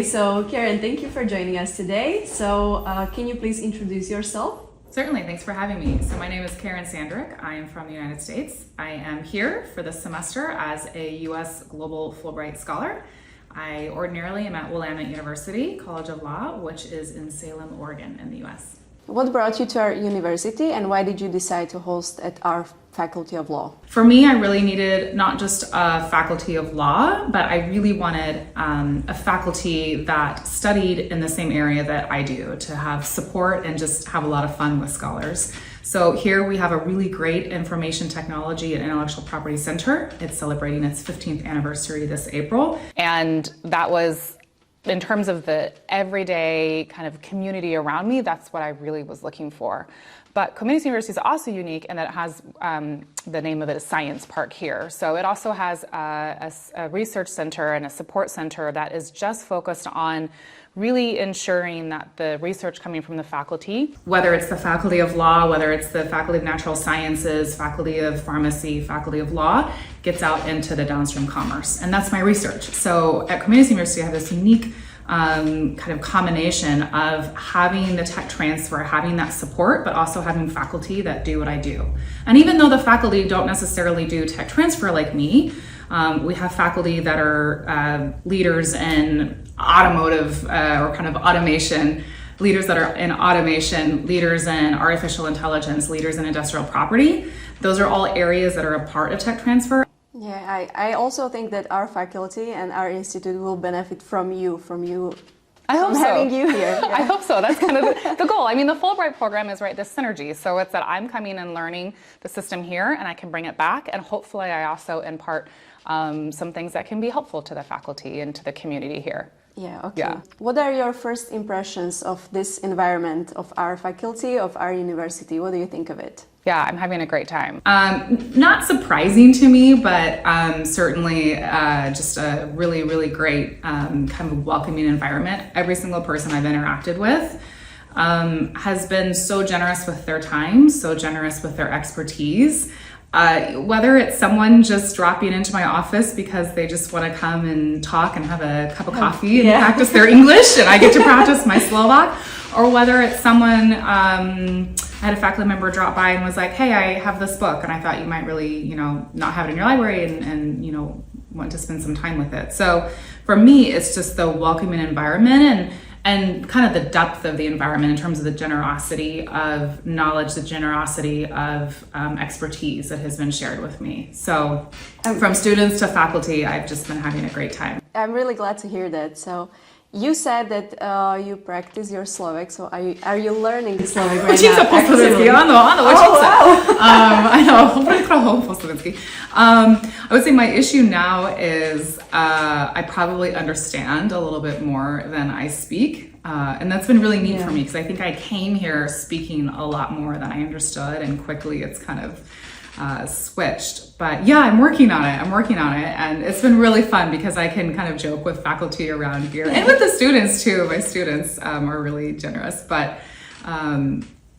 so Karen, thank you for joining us today. So can you please introduce yourself? Certainly, thanks for having me. So my name is Karen Sandrik. I am from the United States. I am here for this semester as a U.S. Global Fulbright Scholar. I ordinarily am at Willamette University College of Law, which is in Salem, Oregon in the U.S. What brought you to our university and why did you decide to host at our Faculty of Law? For me, I really needed not just a faculty of law, but I really wanted a faculty that studied in the same area that I do, to have support and just have a lot of fun with scholars. So here we have a really great information technology and intellectual property center. It's celebrating its 15th anniversary this April. And that was, in terms of the everyday kind of community around me, that's what I really was looking for. But Komenského University is also unique in that it has, the name of it is Science Park here. So it also has a research center and a support center that is just focused on really ensuring that the research coming from the faculty, whether it's the Faculty of Law, whether it's the Faculty of Natural Sciences, Faculty of Pharmacy, Faculty of Law, gets out into the downstream commerce. And that's my research. So at Komenského University, I have this unique kind of combination of having the tech transfer, having that support, but also having faculty that do what I do. And even though the faculty don't necessarily do tech transfer like me, we have faculty that are leaders in automotive or kind of automation, leaders that are in automation, leaders in artificial intelligence, leaders in industrial property. Those are all areas that are a part of tech transfer. Yeah, I also think that our faculty and our institute will benefit from you I hope so. Having you here. Yeah. I hope so. That's kind of the goal. I mean, the Fulbright program is this synergy. So it's that I'm coming and learning the system here and I can bring it back. And hopefully I also impart some things that can be helpful to the faculty and to the community here. Yeah, okay. Yeah. What are your first impressions of this environment, of our faculty, of our university? What do you think of it? Yeah, I'm having a great time. Not surprising to me, but certainly just a really, really great kind of welcoming environment. Every single person I've interacted with has been so generous with their time, so generous with their expertise. Whether it's someone just dropping into my office because they just want to come and talk and have a cup of coffee and practice their English and I get to practice my Slovak, or whether it's someone, I had a faculty member drop by and was like, hey, I have this book and I thought you might really, not have it in your library and want to spend some time with it. So for me, it's just the welcoming environment and kind of the depth of the environment in terms of the generosity of knowledge, the generosity of expertise that has been shared with me. So from students to faculty, I've just been having a great time. I'm really glad to hear that. So you said that you practice your Slovak, so are you learning Slovak right now? Po slovensky, áno, učím sa. I know, po slovensky. I would say my issue now is I probably understand a little bit more than I speak. And that's been really neat for me because I think I came here speaking a lot more than I understood, and quickly it's kind of switched. But yeah, I'm working on it, and it's been really fun because I can kind of joke with faculty around here and with the students too. My students are really generous, but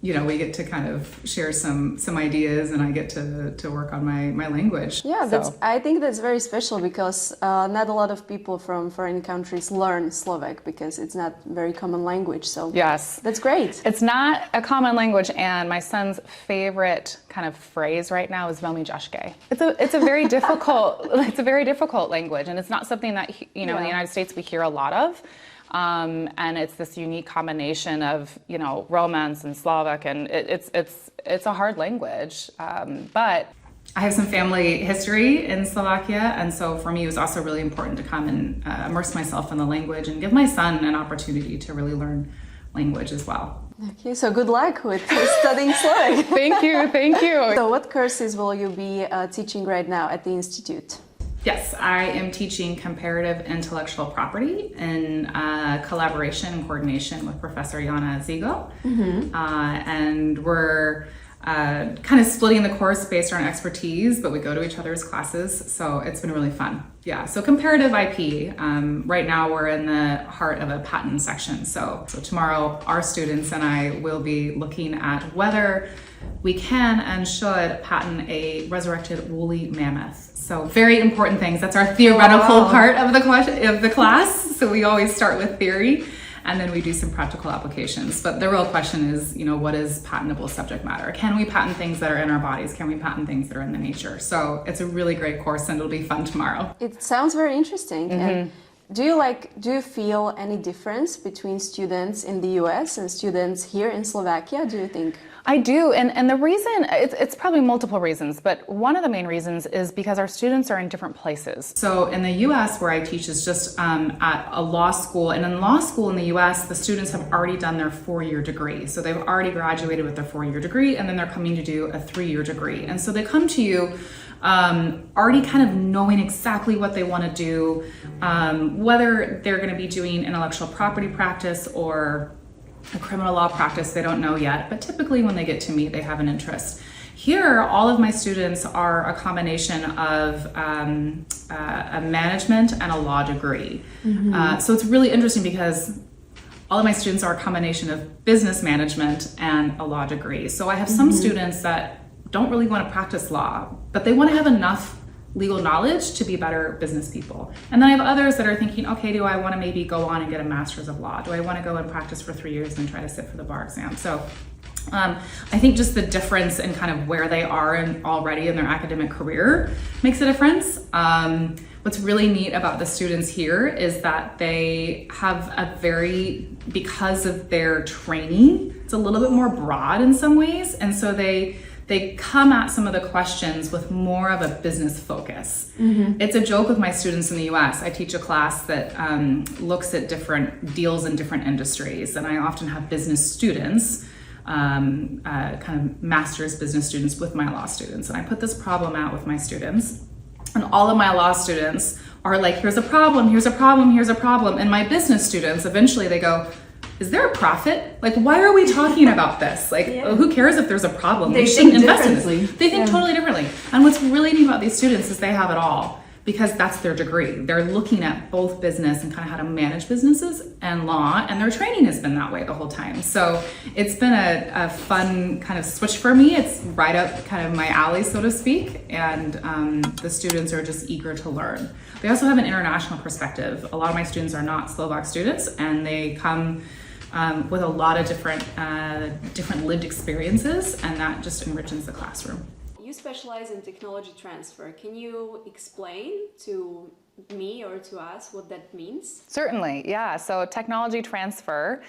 we get to kind of share some ideas, and I get to work on my language. Yeah, I think that's very special because not a lot of people from foreign countries learn Slovak because it's not a very common language. So yes, that's great. It's not a common language, and my son's favorite kind of phrase right now is "veľmi ťažké." It's a very difficult language, and it's not something that in the United States we hear a lot of. And it's this unique combination of, Romance and Slovak, and it's a hard language. But I have some family history in Slovakia, and so for me it was also really important to come and immerse myself in the language and give my son an opportunity to really learn language as well. Okay, so good luck with studying Slovak. Thank you. So what courses will you be teaching right now at the Institute? Yes, I am teaching comparative intellectual property in collaboration and coordination with Professor Jana Ziegel. And we're kind of splitting the course based on expertise, but we go to each other's classes, so it's been really fun. Yeah, so comparative IP, right now we're in the heart of a patent section. So tomorrow our students and I will be looking at whether we can and should patent a resurrected woolly mammoth. So very important things. That's our theoretical part of the class. So we always start with theory, and then we do some practical applications. But the real question is, what is patentable subject matter? Can we patent things that are in our bodies? Can we patent things that are in the nature? So it's a really great course, and it'll be fun tomorrow. It sounds very interesting. Mm-hmm. And do you feel any difference between students in the US and students here in Slovakia, do you think? I do, and the reason, it's probably multiple reasons, but one of the main reasons is because our students are in different places. So in the US, where I teach is just at a law school, and in law school in the US, the students have already done their 4-year degree. So they've already graduated with their 4-year degree, and then they're coming to do a 3-year degree. And so they come to you already kind of knowing exactly what they want to do, whether they're going to be doing intellectual property practice or a criminal law practice, they don't know yet, but typically when they get to me, they have an interest. Here, all of my students are a combination of a management and a law degree. Mm-hmm. So it's really interesting because all of my students are a combination of business management and a law degree. So I have some students that don't really want to practice law, but they want to have enough legal knowledge to be better business people. And then I have others that are thinking, okay, do I want to maybe go on and get a master's of law? Do I want to go and practice for 3 years and try to sit for the bar exam? So I think just the difference in kind of where they are already in their academic career makes a difference. What's really neat about the students here is that they have because of their training, it's a little bit more broad in some ways. And so they come at some of the questions with more of a business focus. Mm-hmm. It's a joke with my students in the US. I teach a class that looks at different deals in different industries, and I often have business students, kind of master's business students with my law students. And I put this problem out with my students, and all of my law students are like, here's a problem, here's a problem, here's a problem. And my business students, eventually they go, is there a profit? Like, why are we talking about this? Like, who cares if there's a problem? They shouldn't think invest in differently. this. They think totally differently. And what's really neat about these students is they have it all, because that's their degree. They're looking at both business and kind of how to manage businesses and law, and their training has been that way the whole time. So it's been a fun kind of switch for me. It's right up kind of my alley, so to speak, and the students are just eager to learn. They also have an international perspective. A lot of my students are not Slovak students, and they come with a lot of different lived experiences, and that just enriches the classroom. You specialize in technology transfer. Can you explain to me or to us what that means? Certainly, yeah. So technology transfer,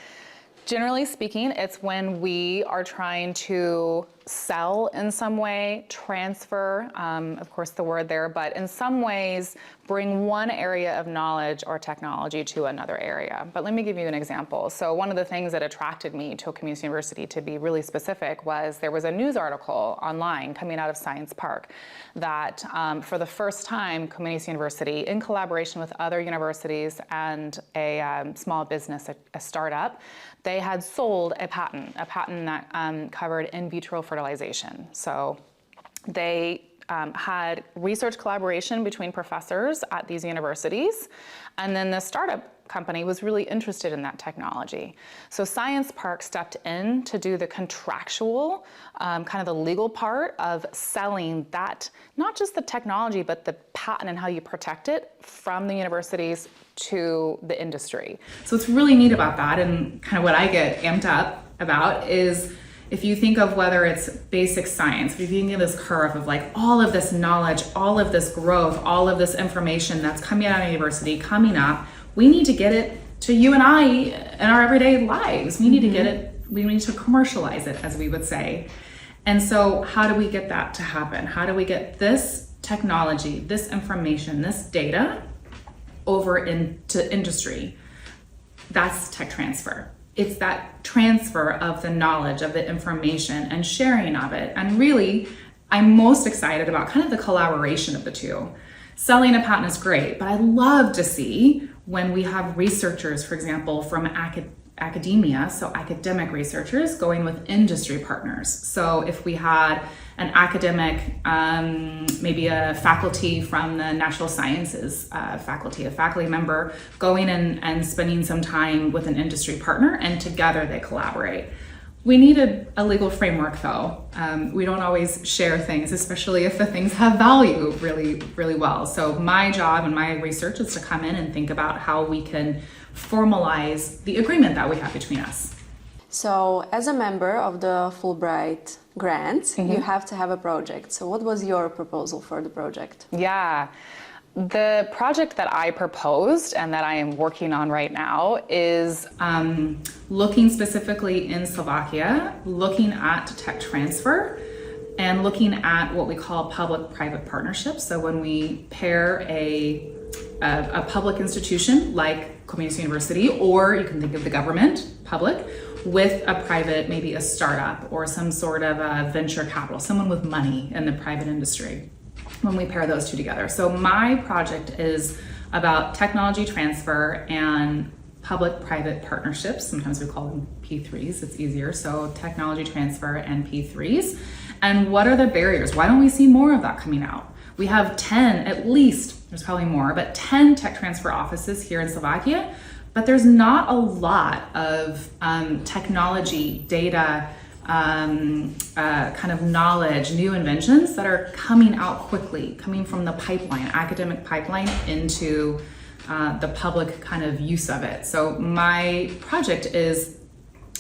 generally speaking, it's when we are trying to sell in some way, transfer, of course the word there, but in some ways bring one area of knowledge or technology to another area. But let me give you an example. So one of the things that attracted me to Komenského University, to be really specific, was there was a news article online coming out of Science Park that for the first time, Komenského University, in collaboration with other universities and a small business, a startup, they had sold a patent that covered in vitro fertilization. So they had research collaboration between professors at these universities, and then the startup company was really interested in that technology. So Science Park stepped in to do the contractual, kind of the legal part of selling that, not just the technology, but the patent and how you protect it from the universities to the industry. So what's really neat about that, and kind of what I get amped up about, is if you think of whether it's basic science, if you think of this curve of like all of this knowledge, all of this growth, all of this information that's coming out of university, coming up, we need to get it to you and I in our everyday lives. We need to get it, we need to commercialize it, as we would say. And so how do we get that to happen? How do we get this technology, this information, this data over into industry? That's tech transfer. It's that transfer of the knowledge, of the information, and sharing of it. And really, I'm most excited about kind of the collaboration of the two. Selling a patent is great, but I love to see when we have researchers, for example, from academia, so academic researchers, going with industry partners. So if we had an academic, maybe a faculty from the natural sciences faculty, a faculty member going and spending some time with an industry partner, and together they collaborate. We need a legal framework though. We don't always share things, especially if the things have value really, really well. So my job and my research is to come in and think about how we can formalize the agreement that we have between us. So as a member of the Fulbright grant, you have to have a project. So what was your proposal for the project? Yeah. The project that I proposed and that I am working on right now is looking specifically in Slovakia, looking at tech transfer, and looking at what we call public-private partnerships. So when we pair a public institution like Komenského University, or you can think of the government, public, with a private, maybe a startup or some sort of a venture capital, someone with money in the private industry, when we pair those two together. So my project is about technology transfer and public-private partnerships. Sometimes we call them P3s, it's easier. So technology transfer and P3s. And what are the barriers? Why don't we see more of that coming out? We have 10, at least, there's probably more, but 10 tech transfer offices here in Slovakia, but there's not a lot of technology, data, kind of knowledge, new inventions that are coming out quickly, coming from the pipeline, academic pipeline, into the public kind of use of it. So my project is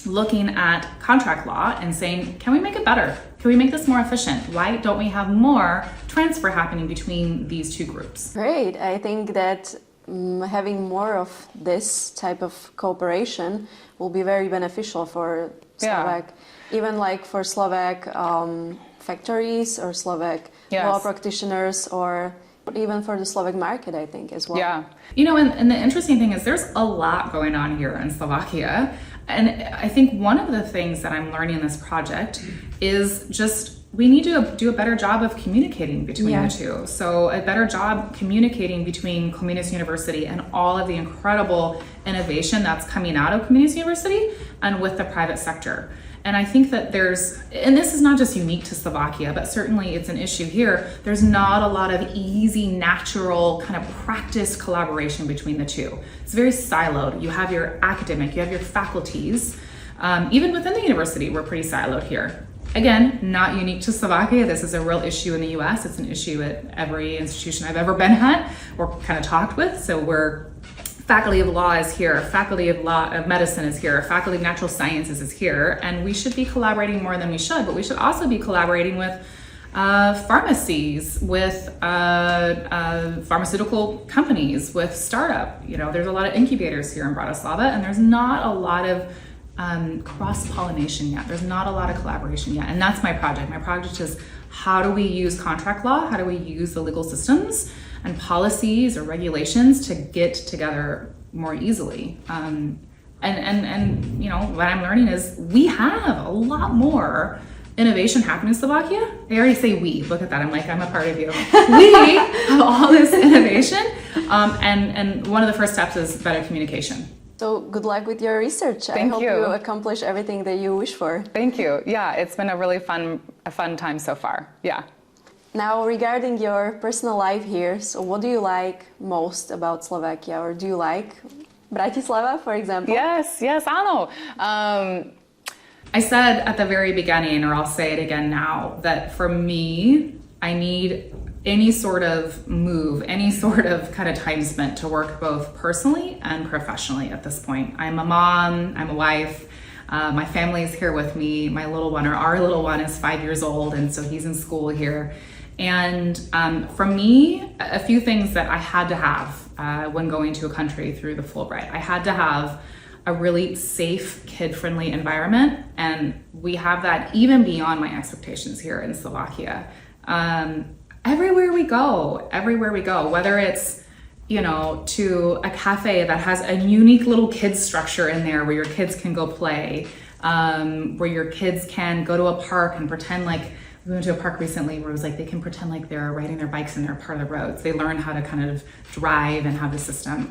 looking at contract law and saying, can we make it better? Can we make this more efficient? Why don't we have more transfer happening between these two groups? Great. I think that having more of this type of cooperation will be very beneficial for Slovak, even like for Slovak factories or Slovak law practitioners, or even for the Slovak market, I think, as well. Yeah. You know, and the interesting thing is there's a lot going on here in Slovakia. And I think one of the things that I'm learning in this project is just we need to do a better job of communicating between the two. So a better job communicating between Komenského University and all of the incredible innovation that's coming out of Komenského University and with the private sector. And I think that and this is not just unique to Slovakia, but certainly it's an issue here. There's not a lot of easy, natural kind of practice collaboration between the two. It's very siloed. You have your academic, you have your faculties. Even within the university, we're pretty siloed here. Again, not unique to Slovakia. This is a real issue in the US. It's an issue at every institution I've ever been at or kind of talked with. So faculty of law is here, faculty of medicine is here, faculty of natural sciences is here, and we should be collaborating more than we should, but we should also be collaborating with pharmacies, with pharmaceutical companies, with startup. You know, there's a lot of incubators here in Bratislava, and there's not a lot of cross-pollination yet. There's not a lot of collaboration yet, and that's my project. My project is how do we use contract law? How do we use the legal systems and policies or regulations to get together more easily? And you know, what I'm learning is we have a lot more innovation happening in Slovakia. I already say we, look at that, I'm like, I'm a part of you. We have all this innovation, and one of the first steps is better communication. So good luck with your research. Thank I hope you accomplish everything that you wish for. Thank you. Yeah, it's been a really fun time so far. Yeah. Now, regarding your personal life here, so what do you like most about Slovakia, or do you like Bratislava, for example? Yes, áno. I said at the very beginning, or I'll say it again now, that for me, I need any sort of move, any sort of kind of time spent to work both personally and professionally at this point. I'm a mom, I'm a wife, my family is here with me, my little one, or our little one is 5 years old, and so he's in school here. And for me, a few things that I had to have when going to a country through the Fulbright. I had to have a really safe, kid-friendly environment, and we have that even beyond my expectations here in Slovakia. Everywhere we go, whether it's, you know, to a cafe that has a unique little kids structure in there where your kids can go play, where your kids can go to a park and pretend like, we went to a park recently where it was like they can pretend like they're riding their bikes and they're part of the roads. They learn how to kind of drive and have the system.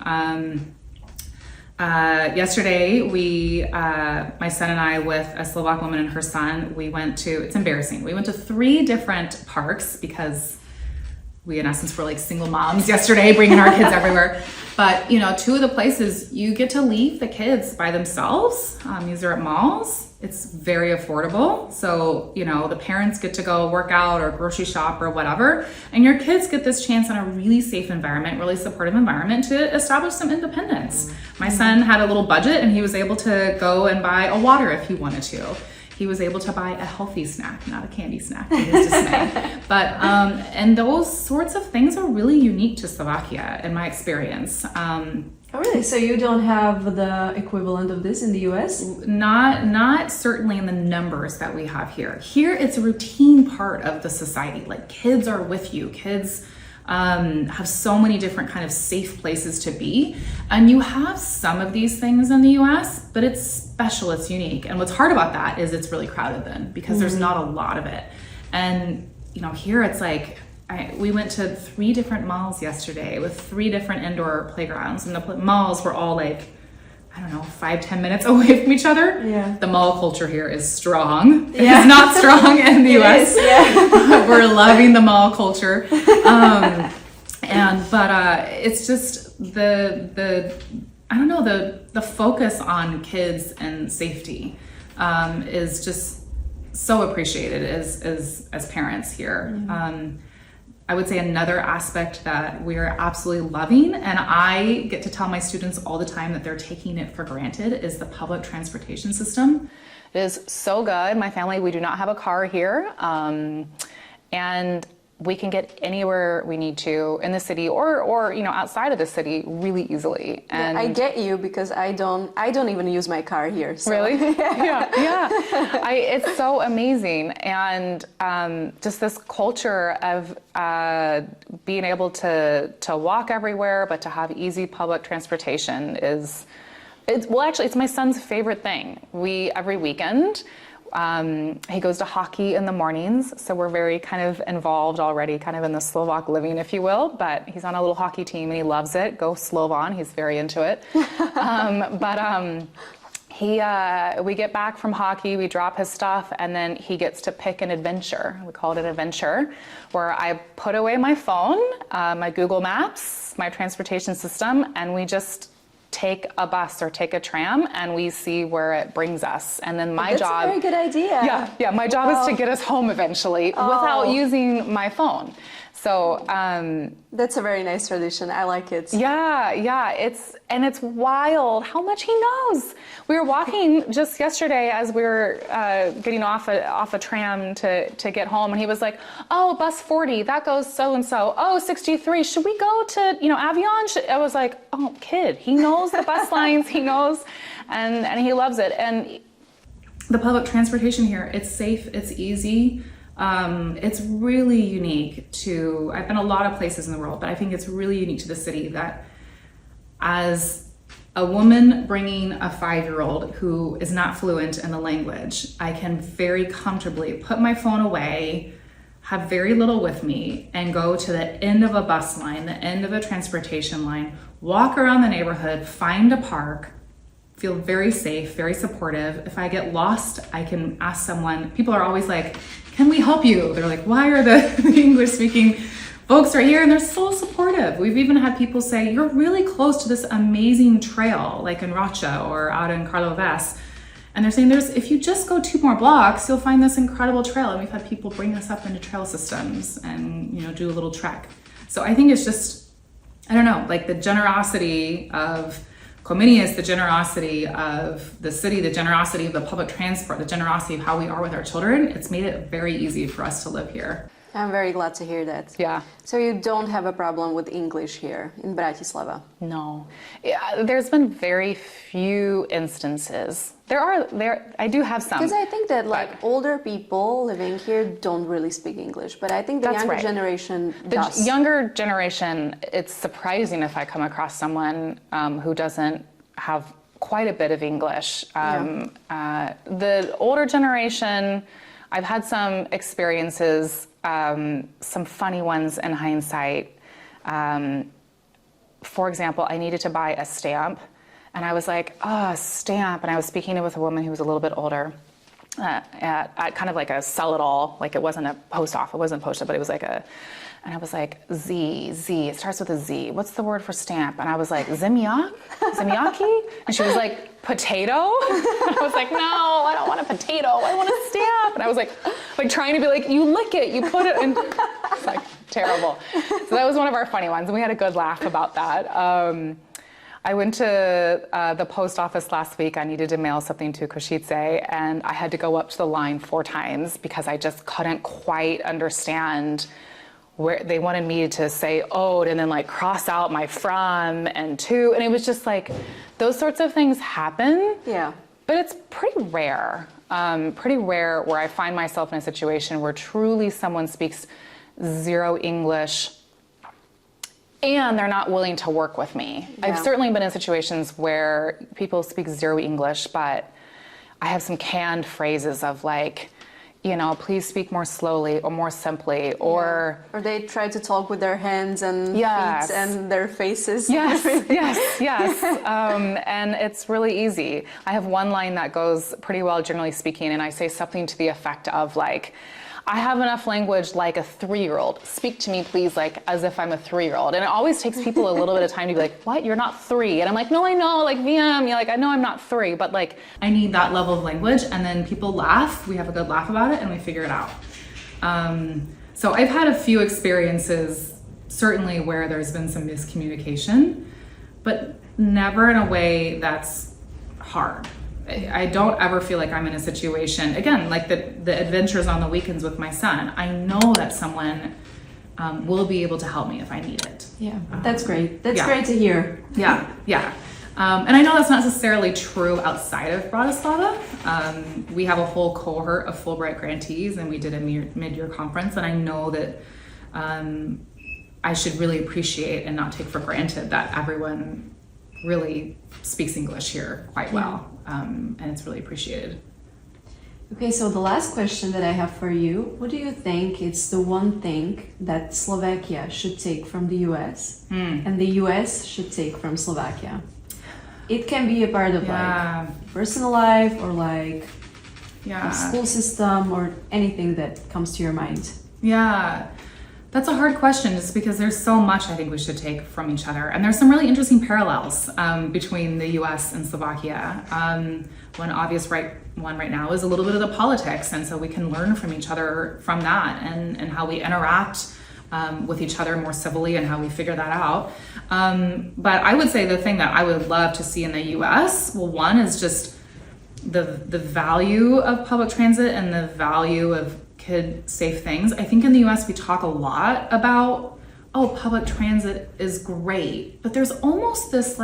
Yesterday, my son and I, with a Slovak woman and her son, it's embarrassing. We went to 3 different parks because we, in essence, were like single moms yesterday, bringing our kids everywhere. But, 2 of the places you get to leave the kids by themselves. These are at malls. It's very affordable. So, the parents get to go work out or grocery shop or whatever. And your kids get this chance in a really safe environment, really supportive environment to establish some independence. My son had a little budget and he was able to go and buy a water if he wanted to. He was able to buy a healthy snack, not a candy snack, to his dismay. But, and those sorts of things are really unique to Slovakia, in my experience. Oh, really? So you don't have the equivalent of this in the US? Not certainly in the numbers that we have here. Here, it's a routine part of the society. Like, kids are with you. Kids have so many different kind of safe places to be. And you have some of these things in the US, but it's special, it's unique. And what's hard about that is it's really crowded then, because there's not a lot of it. And, here it's like, we went to 3 different malls yesterday with 3 different indoor playgrounds, and the malls were all like, 5-10 minutes away from each other. Yeah. The mall culture here is strong. Yeah. It's not strong in the US. Yeah. We're loving the mall culture. But it's just the focus on kids and safety is just so appreciated as parents here. Mm-hmm. I would say another aspect that we're absolutely loving, and I get to tell my students all the time that they're taking it for granted, is the public transportation system. It is so good. My family, we do not have a car here, and we can get anywhere we need to in the city or outside of the city really easily. And I get you, because I don't even use my car here. So. Really? Yeah. It's so amazing, and just this culture of being able to walk everywhere, but to have easy public transportation it's my son's favorite thing. Every weekend. He goes to hockey in the mornings, so we're very kind of involved already, kind of in the Slovak living, if you will, but he's on a little hockey team and he loves it. Go Slovan, he's very into it. We get back from hockey, we drop his stuff, and then he gets to pick an adventure. We call it an adventure, where I put away my phone, my Google Maps, my transportation system, and we just take a bus or take a tram, and we see where it brings us. And then my job— That's a very good idea. Yeah. My job is to get us home eventually without using my phone. So that's a very nice tradition. I like it. Yeah. It's wild how much he knows. We were walking just yesterday as we were getting off a tram to get home, and he was like, "Oh, bus 40, that goes so and so. Oh, 63, should we go to Avion?" I was like, "Oh, kid, he knows the bus lines. He knows, and he loves it." And the public transportation here, it's safe, it's easy. It's really unique to, I've been a lot of places in the world, but I think it's really unique to the city that as a woman bringing a 5-year-old who is not fluent in the language, I can very comfortably put my phone away, have very little with me, and go to the end of a bus line, the end of a transportation line, walk around the neighborhood, find a park, feel very safe, very supportive. If I get lost, I can ask someone. People are always like, "Can we help you?" They're like, "Why are the English-speaking folks right here?" And they're so supportive. We've even had people say, "You're really close to this amazing trail, like in Racha or out in Karloves." And they're saying, if you just go 2 more blocks, you'll find this incredible trail. And we've had people bring us up into trail systems and do a little trek. So I think it's just, I don't know, like the generosity of Comenius, the generosity of the city, the generosity of the public transport, the generosity of how we are with our children, it's made it very easy for us to live here. I'm very glad to hear that. Yeah. So you don't have a problem with English here in Bratislava? No. Yeah, there's been very few instances. I do have some. Because I think that older people living here don't really speak English, but I think the younger generation does. The younger generation, it's surprising if I come across someone who doesn't have quite a bit of English. The older generation, I've had some experiences, some funny ones in hindsight. For example, I needed to buy a stamp, And I was like, oh, stamp. And I was speaking with a woman who was a little bit older at kind of like a sell-it-all, like it wasn't a post office, it wasn't posted, but it was like and I was like, Z, it starts with a Z. What's the word for stamp? And I was like, Zemiaki? And she was like, potato? And I was like, no, I don't want a potato, I want a stamp. And I was like trying to be like, you lick it, you put it in. It's like terrible. So that was one of our funny ones, and we had a good laugh about that. I went to the post office last week. I needed to mail something to Košice, and I had to go up to the line 4 times because I just couldn't quite understand where they wanted me to say ode and then like cross out my from and to, and it was just like, those sorts of things happen. Yeah. But it's pretty rare where I find myself in a situation where truly someone speaks zero English and they're not willing to work with me. Yeah. I've certainly been in situations where people speak zero English, but I have some canned phrases of like, you know, please speak more slowly or more simply, or... Yeah. Or they try to talk with their hands and yes. feet and their faces. Yes. And it's really easy. I have one line that goes pretty well, generally speaking, and I say something to the effect of like, I have enough language like a 3-year-old. Speak to me, please, like as if I'm a 3-year-old. And it always takes people a little bit of time to be like, what? You're not 3. And I'm like, no, I know, like VM, you're like, I know I'm not 3, but like. I need that level of language, and then people laugh, we have a good laugh about it, and we figure it out. So I've had a few experiences, certainly where there's been some miscommunication, but never in a way that's hard. I don't ever feel like I'm in a situation, again, like the adventures on the weekends with my son. I know that someone will be able to help me if I need it. Yeah, that's great. That's great to hear. Yeah. And I know that's not necessarily true outside of Bratislava. We have a whole cohort of Fulbright grantees, and we did a mid-year conference, and I know that I should really appreciate and not take for granted that everyone really speaks English here quite well, and it's really appreciated. Okay, so the last question that I have for you, what do you think is the one thing that Slovakia should take from the US and the US should take from Slovakia? It can be a part of like personal life or like the school system or anything that comes to your mind. Yeah. That's a hard question, just because there's so much I think we should take from each other. And there's some really interesting parallels between the US and Slovakia. One obvious one right now is a little bit of the politics. And so we can learn from each other from that and how we interact with each other more civilly and how we figure that out. But I would say the thing that I would love to see in the US, well, one is just the value of public transit and the value of kid-safe things. I think in the US we talk a lot about, public transit is great, but there's almost this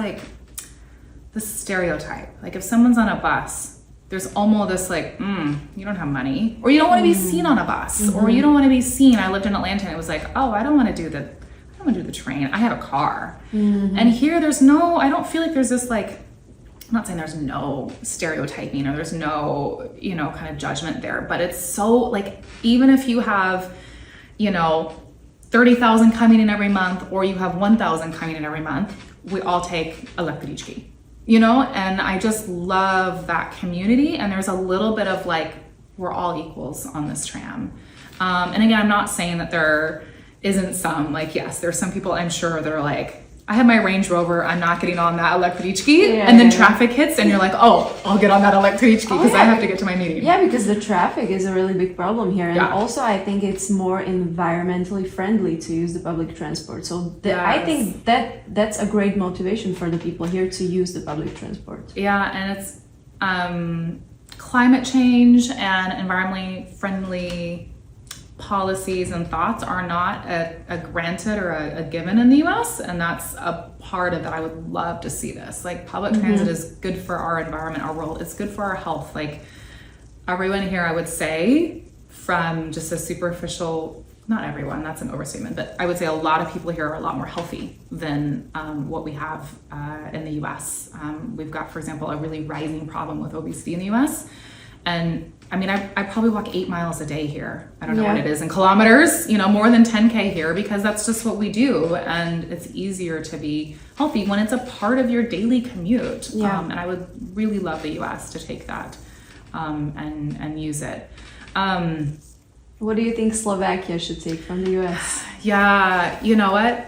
stereotype. Like if someone's on a bus, there's almost this like, you don't have money, or you don't want to be seen on a bus, or you don't want to be seen. I lived in Atlanta and it was like, I don't want to do the train. I have a car. And here I don't feel like there's this like, I'm not saying there's no stereotyping or there's no, kind of judgment there, but it's so like, even if you have, 30,000 coming in every month, or you have 1,000 coming in every month, we all take električky, and I just love that community. And there's a little bit of like, we're all equals on this tram. And again, I'm not saying that there isn't some, like, yes, there's some people I'm sure that are like, I have my Range Rover, I'm not getting on that električky, and then traffic hits and you're like, I'll get on that električky because I have to get to my meeting. Yeah, because the traffic is a really big problem here. And also I think it's more environmentally friendly to use the public transport. So I think that's a great motivation for the people here to use the public transport. Yeah, and it's climate change and environmentally friendly policies and thoughts are not a granted or a given in the US, and that's a part of that. I would love to see this. Like public transit is good for our environment, our world, it's good for our health. Like everyone here, I would say, from just a superficial, not everyone, that's an overstatement, but I would say a lot of people here are a lot more healthy than what we have in the US. We've got, for example, a really rising problem with obesity in the US. And I mean, I probably walk 8 miles a day here. I don't know what it is in kilometers, you know, more than 10K here, because that's just what we do. And it's easier to be healthy when it's a part of your daily commute. And I would really love the US to take that and use it. What do you think Slovakia should take from the US? Yeah, you know what?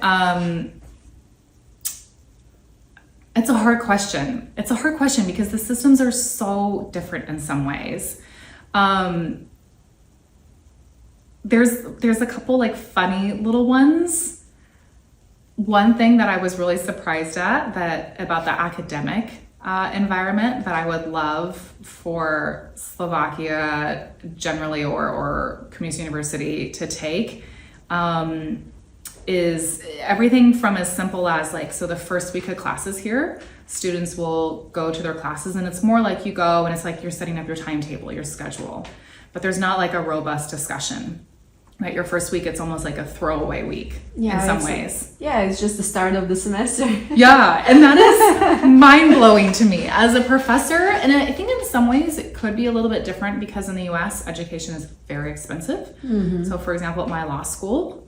It's a hard question. It's a hard question because the systems are so different in some ways. There's a couple like funny little ones. One thing that I was really surprised at about the academic environment that I would love for Slovakia generally or community university to take is everything from as simple as like, so the first week of classes here, students will go to their classes and it's more like you go and it's like you're setting up your timetable, your schedule, but there's not like a robust discussion, right? Your first week, it's almost like a throwaway week in some ways. It's just the start of the semester. Yeah, and that is mind-blowing to me as a professor. And I think in some ways it could be a little bit different because in the US, education is very expensive. So for example, at my law school,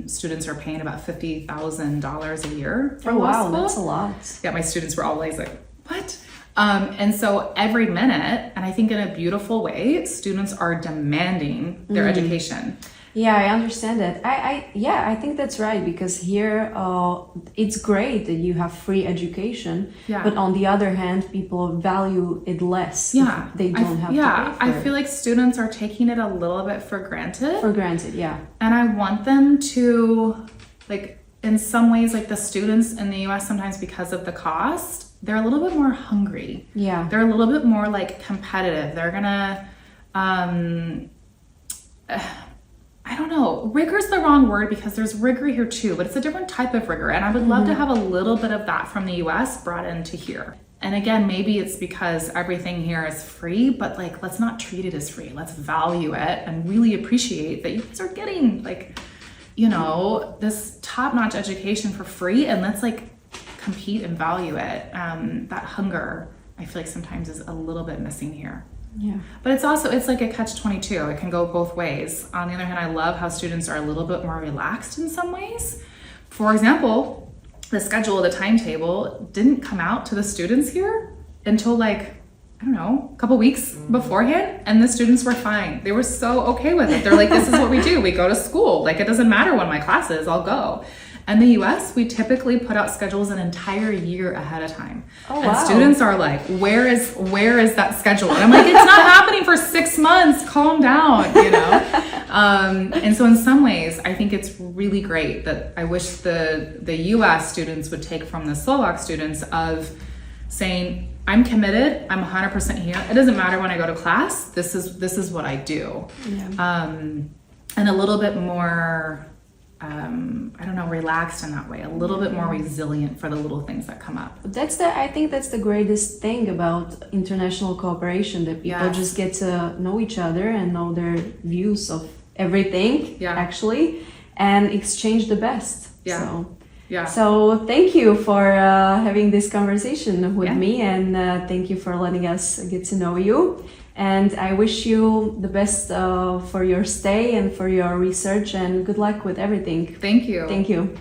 students are paying about $50,000 a year for law school. That's a lot. Yeah, my students were always like, what? And so every minute, and I think in a beautiful way, students are demanding their education. Yeah, I understand that. I think that's right, because here it's great that you have free education, but on the other hand, people value it less if they don't have to pay for I feel like students are taking it a little bit for granted. Yeah. And I want them to, like, in some ways, like the students in the US sometimes because of the cost, they're a little bit more hungry. Yeah. They're a little bit more like competitive. They're gonna, I don't know, rigor's the wrong word because there's rigor here too, but it's a different type of rigor. And I would love to have a little bit of that from the US brought into here. And again, maybe it's because everything here is free, but like, let's not treat it as free. Let's value it and really appreciate that you guys are getting like, you know, this top-notch education for free, and let's like compete and value it. That hunger, I feel like sometimes is a little bit missing here. Yeah. But it's also, it's like a catch-22. It can go both ways. On the other hand, I love how students are a little bit more relaxed in some ways. For example, the schedule, the timetable didn't come out to the students here until like, I don't know, a couple weeks beforehand, and the students were fine. They were so okay with it. They're like, this is what we do. We go to school. Like, it doesn't matter when my class is, I'll go. In the US, we typically put out schedules an entire year ahead of time. And students are like, where is that schedule? And I'm like, it's not happening for 6 months. Calm down, you know? And so in some ways, I think it's really great that I wish the US students would take from the Slovak students of saying, I'm committed, I'm 100% here. It doesn't matter when I go to class. This is what I do. Yeah. And a little bit more, I don't know, relaxed in that way, a little bit more resilient for the little things that come up. I think that's the greatest thing about international cooperation, that people just get to know each other and know their views of everything, actually, and exchange the best. So thank you for having this conversation with me, and thank you for letting us get to know you. And I wish you the best for your stay and for your research, and good luck with everything. Thank you. Thank you.